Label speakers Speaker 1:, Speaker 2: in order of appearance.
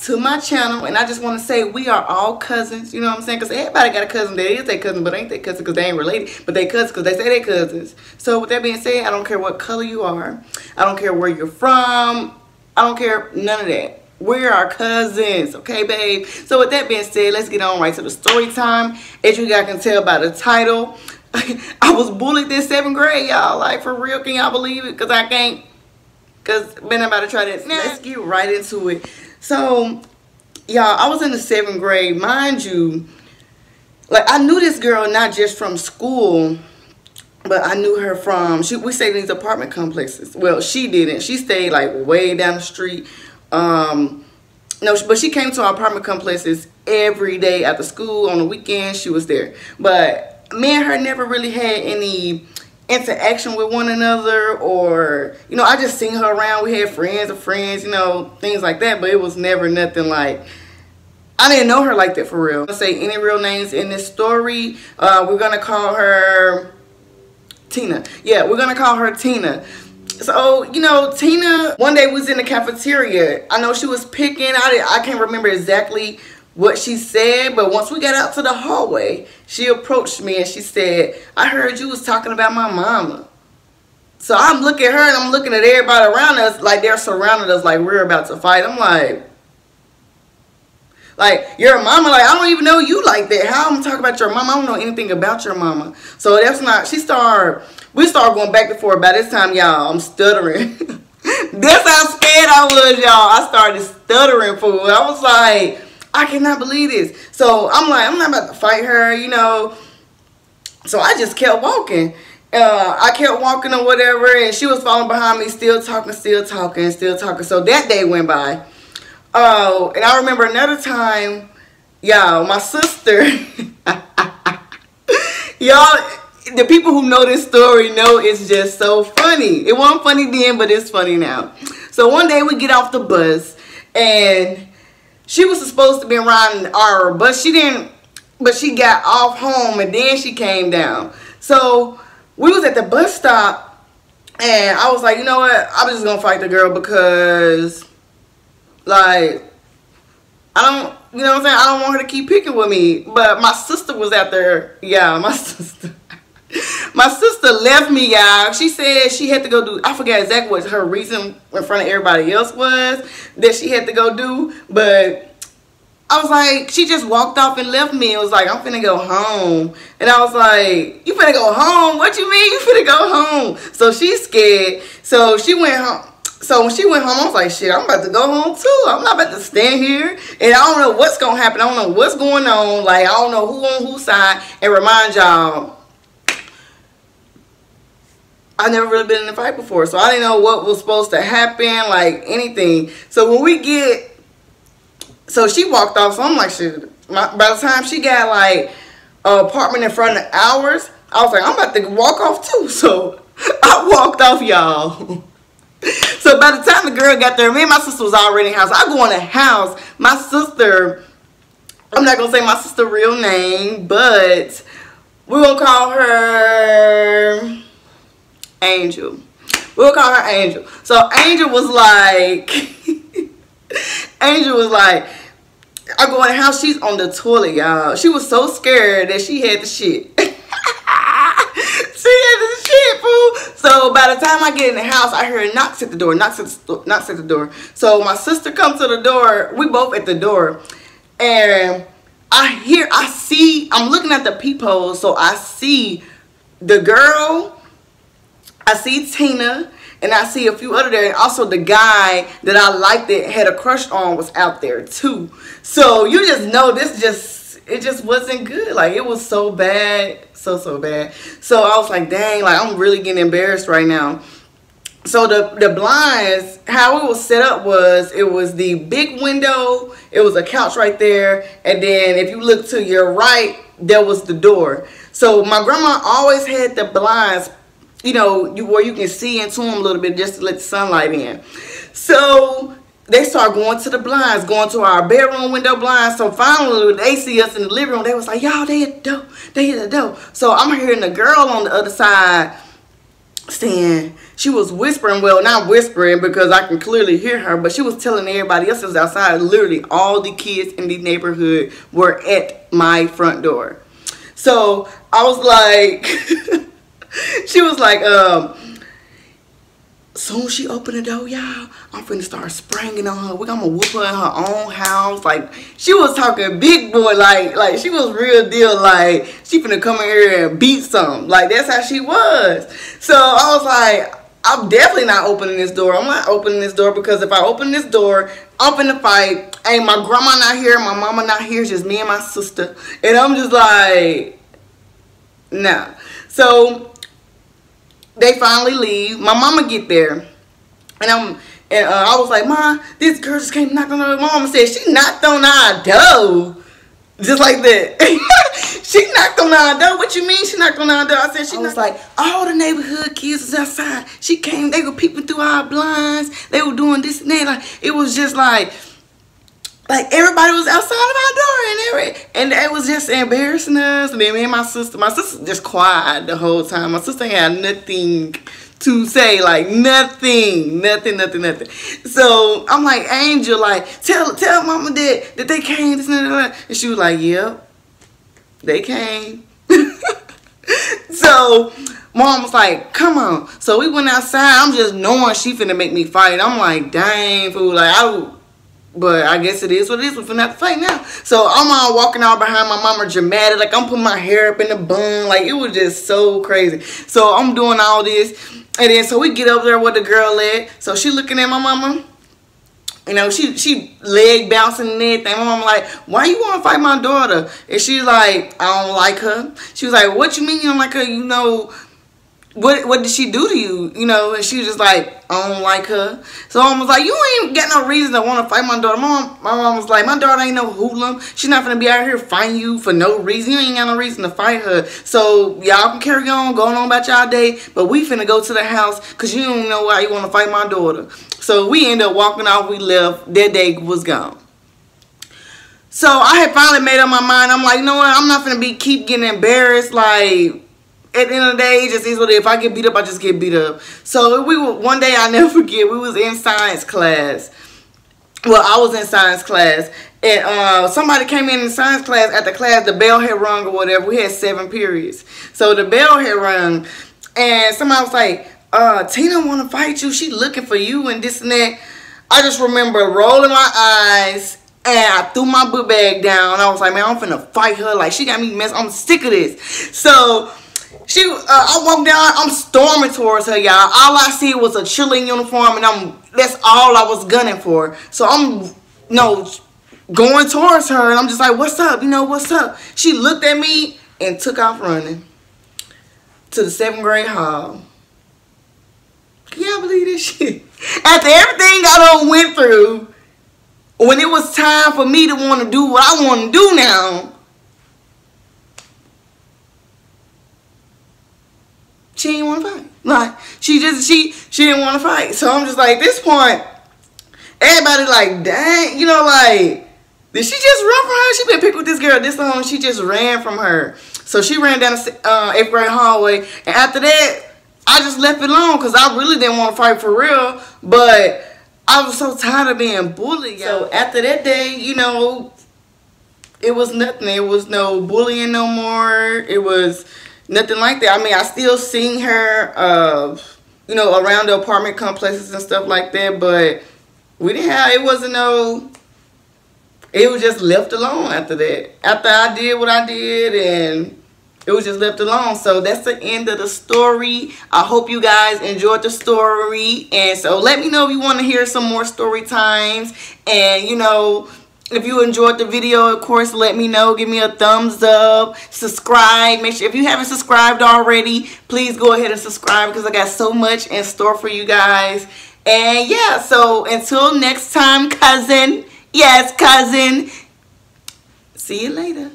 Speaker 1: to my channel, and I just want to say we are all cousins, you know what I'm saying? Because everybody got a cousin that is their cousin, but ain't their cousin because they ain't related, but they cousins because they say they cousins. So with that being said, I don't care what color you are, I don't care where you're from, I don't care none of that. We are cousins, okay, babe? So with that being said, let's get on right to the story time. As you guys can tell by the title, I was bullied in 7th grade, y'all. Like, for real, can y'all believe it? Because I can't, because man, I'm about to try this. Let's get right into it. So, y'all, I was in the 7th grade. Mind you, like, I knew this girl not just from school, but I knew her from, we stayed in these apartment complexes. Well, she didn't. She stayed, like, way down the street. No, but she came to our apartment complexes every day after school. On the weekends, she was there. But me and her never really had any interaction with one another, or, you know, I just seen her around. We had friends of friends, you know, things like that, but it was never nothing like, I didn't know her like that for real. I'll say any real names in this story. We're gonna call her Tina. Yeah, we're gonna call her Tina. So, you know, Tina, one day we was in the cafeteria. I know she was picking. I can't remember exactly what she said, but once we got out to the hallway, she approached me and she said, I heard you was talking about my mama. So I'm looking at her and I'm looking at everybody around us like they're surrounding us like we're about to fight. I'm like, your mama? Like, I don't even know you like that. How I'm talking about your mama? I don't know anything about your mama. So that's not, we started going back and forth. By this time, y'all, I'm stuttering. That's how scared I was, y'all. I started stuttering, fool. I was like, I cannot believe this. So I'm like, I'm not about to fight her, you know. So I just kept walking. I kept walking or whatever, and she was following behind me, still talking. So that day went by. Oh, and I remember another time, y'all, my sister, y'all, the people who know this story know it's just so funny. It wasn't funny then, but it's funny now. So one day we get off the bus, and she was supposed to be riding our bus. She didn't, but she got off home and then she came down. So we was at the bus stop and I was like, you know what? I'm just going to fight the girl because, like, I don't, you know what I'm saying? I don't want her to keep picking with me. But my sister was out there. Yeah, my sister. My sister left me, y'all. She said she had to go do, I forgot exactly what her reason in front of everybody else was that she had to go do. But I was like, she just walked off and left me. It was like, I'm finna go home. And I was like, you finna go home? What you mean you finna go home? So she's scared. So she went home. So when she went home, I was like, shit, I'm about to go home too. I'm not about to stand here. And I don't know what's going to happen. I don't know what's going on. Like, I don't know who on whose side. And remind y'all, I've never really been in a fight before. So I didn't know what was supposed to happen, like anything. So when we get, so she walked off. So I'm like, shit. By the time she got like an apartment in front of ours, I was like, I'm about to walk off too. So I walked off, y'all. So by the time the girl got there, me and my sister was already in the house. I go in the house. My sister, I'm not going to say my sister's real name, but we're going to call her Angel. We'll call her Angel. So Angel was like, I go in the house, she's on the toilet, y'all. She was so scared that she had the shit. She had the shit, fool. So by the time I get in the house, I hear knocks at the door, knocks at the door. So my sister comes to the door. We both at the door. And I'm looking at the peephole. So I see the girl, I see Tina, and I see a few other there. And also the guy that I liked that had a crush on was out there too. So you just know it just wasn't good. Like, it was so bad. So bad. So I was like, dang, like, I'm really getting embarrassed right now. So the blinds, how it was set up was, it was the big window, it was a couch right there, and then if you look to your right, there was the door. So my grandma always had the blinds, you know, where you can see into them a little bit just to let the sunlight in. So they start going to the blinds, going to our bedroom window blinds. So finally, they see us in the living room. They was like, y'all, they hit the door. They hit the door. So I'm hearing the girl on the other side saying, she was whispering, well, not whispering because I can clearly hear her, but she was telling everybody else that was outside. Literally, all the kids in the neighborhood were at my front door. So I was like, she was like, soon as she opened the door, y'all, I'm finna start spraying on her. We're gonna whoop her in her own house. Like, she was talking big boy, like she was real deal. Like, she finna come in here and beat something. Like, that's how she was. So I was like, I'm definitely not opening this door. I'm not opening this door because if I open this door, I'm finna fight. Ain't my grandma not here, my mama not here, it's just me and my sister. And I'm just like, nah. So they finally leave. My mama get there. And I was like, Ma, this girl just came knock on her. My mama said she knocked on our door. Just like that. She knocked on our door. What you mean she knocked on our door? I said I was like, all the neighborhood kids was outside. She came, they were peeping through our blinds. They were doing this and that. Like, it was just like everybody was outside of our door and it was just embarrassing us. And then me and my sister just quiet the whole time. My sister had nothing to say, like nothing. So I'm like, Angel, like, tell mama that they came, this and that. And she was like, yep, they came. So mom was like, come on. So we went outside. I'm just knowing she finna make me fight. I'm like, dang, fool, like but I guess it is what it is. We're finna have to fight now. So I'm all walking out behind my mama dramatic. Like, I'm putting my hair up in a bun. Like, it was just so crazy. So I'm doing all this. And then so we get over there with the girl at. So she looking at my mama. You know, she leg bouncing and everything. My mama like, why you want to fight my daughter? And she's like, I don't like her. She was like, what you mean you don't like her? You know, what did she do to you? You know, and she was just like, I don't like her. So I was like, you ain't got no reason to want to fight my daughter. My mom was like, my daughter ain't no hoodlum. She's not gonna be out here fighting you for no reason. You ain't got no reason to fight her. So y'all can carry on, going on about y'all day, but we finna go to the house because you don't know why you want to fight my daughter. So we ended up walking off. We left. That day was gone. So I had finally made up my mind. I'm like, you know what? I'm not gonna keep getting embarrassed. Like, at the end of the day, it just is what it is. If I get beat up, I just get beat up. So one day, I'll never forget, we was in science class. Well, I was in science class. And somebody came in science class. At the class, the bell had rung or whatever. We had 7 periods. So the bell had rung. And somebody was like, Tina want to fight you. She looking for you and this and that. I just remember rolling my eyes. And I threw my book bag down. I was like, man, I'm finna fight her. Like, she got me messed. I'm sick of this. So I walked down, I'm storming towards her, y'all. All I see was a chilling uniform, and that's all I was gunning for. So I'm, going towards her, and I'm just like, what's up? What's up? She looked at me and took off running to the 7th grade hall. Can y'all believe this shit? After everything I done went through, when it was time for me to want to do what I want to do now, she didn't want to fight. Like, she didn't want to fight. So I'm just like, at this point, everybody like, dang, like, did she just run from her? She been picked with this girl this long. She just ran from her. So she ran down the 8th grade hallway. And after that, I just left it alone because I really didn't want to fight for real. But I was so tired of being bullied. So after that day, it was nothing. It was no bullying no more. It was nothing like that. I mean, I still seen her, around the apartment complexes and stuff like that, but it was just left alone after that. After I did what I did, and it was just left alone. So that's the end of the story. I hope you guys enjoyed the story. And so let me know if you want to hear some more story times. And, if you enjoyed the video, of course, let me know. Give me a thumbs up. Subscribe. Make sure, if you haven't subscribed already, please go ahead and subscribe because I got so much in store for you guys. And yeah, so until next time, cousin. Yes, cousin. See you later.